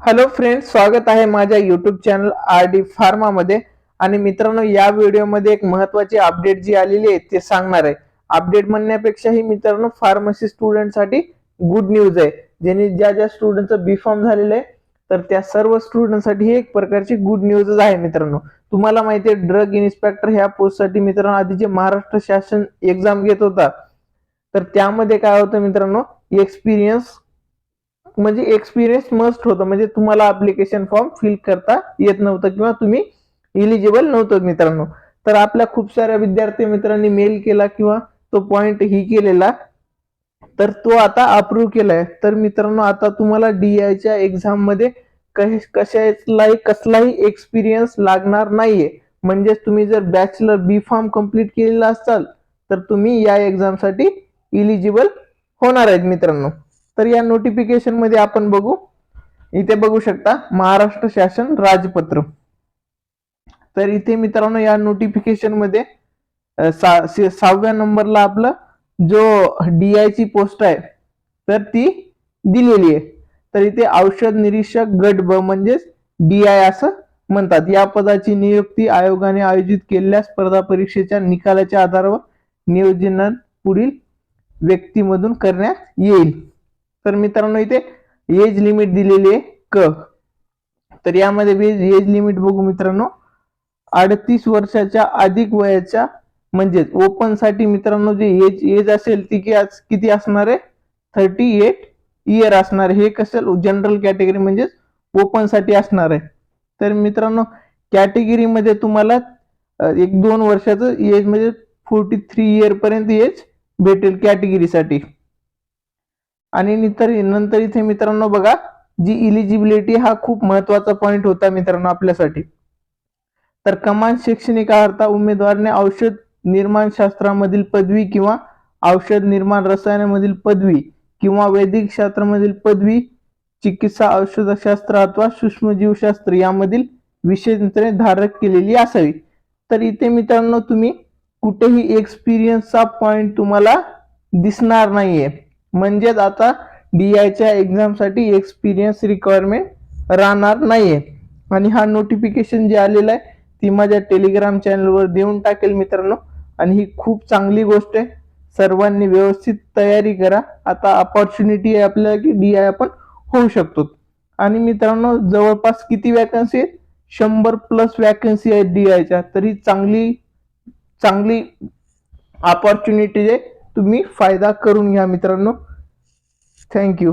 Hello friends, स्वागत आहे माझ्या यूट्यूब चॅनल RD फार्मा मध्ये। आणि मित्रांनो, या व्हिडिओमध्ये एक महत्त्वाची अपडेट जी आलेली आहे ते सांगणार आहे। अपडेट म्हणण्यापेक्षाही मित्रांनो, फार्मसी स्टुडंटसाठी गुड न्यूज आहे। ज्या स्टुडंटचं बी फॉर्म झालेलं आहे तर त्या सर्व स्टुडंटसाठी ही एक प्रकारची गुड न्यूजच आहे मित्रांनो। तुम्हाला माहिती आहे, ड्रग इन्स्पेक्टर ह्या पोस्टसाठी मित्रांनो आधी जे महाराष्ट्र शासन एक्झाम घेत होता तर त्यामध्ये काय होतं मित्रांनो, एक्सपिरियन्स मस्ट होतं। म्हणजे तुम्हाला ऍप्लिकेशन फॉर्म फिल करता येत नव्हतं किंवा तुम्ही इलिजिबल नव्हतं मित्रांनो। तर आपल्या खूप साऱ्या विद्यार्थी मित्रांनी मेल केला किंवा तो पॉइंट ही केलेला, तर तो आता अप्रूव्ह केलाय। तर मित्रांनो, आता तुम्हाला DIच्या एक्झाम मध्ये कसलाही एक्सपिरियन्स लागणार नाहीये। म्हणजे तुम्ही जर बॅचलर बी फॉर्म कंप्लीट केलेला असाल तर तुम्ही या एक्झामसाठी इलिजिबल होणार आहेत मित्रांनो। तर या नोटिफिकेशन मध्ये आपण बघू, इथे बघू शकता महाराष्ट्र शासन राजपत्र। तर इथे मित्रांनो या नोटिफिकेशन मध्ये 6व्या नंबरला आपलं जो DIची पोस्ट आहे तर ती दिलेली आहे। तर इथे औषध निरीक्षक गट ब म्हणजेच DI असं म्हणतात। या पदाची नियुक्ती आयोगाने आयोजित केलेल्या स्पर्धा परीक्षेच्या निकालाच्या आधारावर नियोजन पुढील व्यक्तीमधून करण्यात येईल। तर मित्रांनो, इथे एज लिमिट दिलेली आहे क। तर यामध्ये एज लिमिट बघू मित्रांनो, 38 वर्षाच्या अधिक वयाच्या म्हणजेच ओपन साठी मित्रांनो जे एज असेल ती किती असणार आहे, 38 इयर असणार आहे। हे कसं जनरल कॅटेगरी म्हणजेच ओपन साठी असणार आहे। तर मित्रांनो, कॅटेगरी मध्ये तुम्हाला 1-2 वर्षाचं एज म्हणजे 43 इयर पर्यंत एज भेटेल कॅटेगरीसाठी। आणि नंतर इथे मित्रांनो बघा, जी इलिजिबिलिटी हा खूप महत्वाचा पॉइंट होता मित्रांनो आपल्यासाठी। तर कमाल शैक्षणिक अर्हता उमेदवाराने औषध निर्माण शास्त्रामधील पदवी किंवा औषध निर्माण रसायनामधील पदवी किंवा वैद्यक शास्त्रामधील पदवी, चिकित्सा औषधशास्त्र अथवा सूक्ष्मजीवशास्त्र यामधील विषय धारक केलेली असावी। तर इथे मित्रांनो तुम्ही कुठेही एक्सपिरियन्सचा पॉइंट तुम्हाला दिसणार नाहीये। म्हणजेच आता DIच्या एक्झामसाठी एक्सपिरियन्स रिक्वायरमेंट राहणार नाहीये। आणि हा नोटिफिकेशन जे आलेला आहे ती माझ्या टेलिग्राम चॅनलवर देऊन टाकेल मित्रांनो। आणि ही खूप चांगली गोष्ट आहे, सर्वांनी व्यवस्थित तयारी करा। आता अपॉर्च्युनिटी आहे आपल्याला की DI आपण होऊ शकतो। आणि मित्रांनो, जवळपास किती वॅकन्सी आहेत, 100+ वॅकन्सी आहेत DIच्या। तरी चांगली चांगली अपॉर्च्युनिटी आहे, तुम्ही फायदा करून घ्या मित्रांनो। थँक्यू।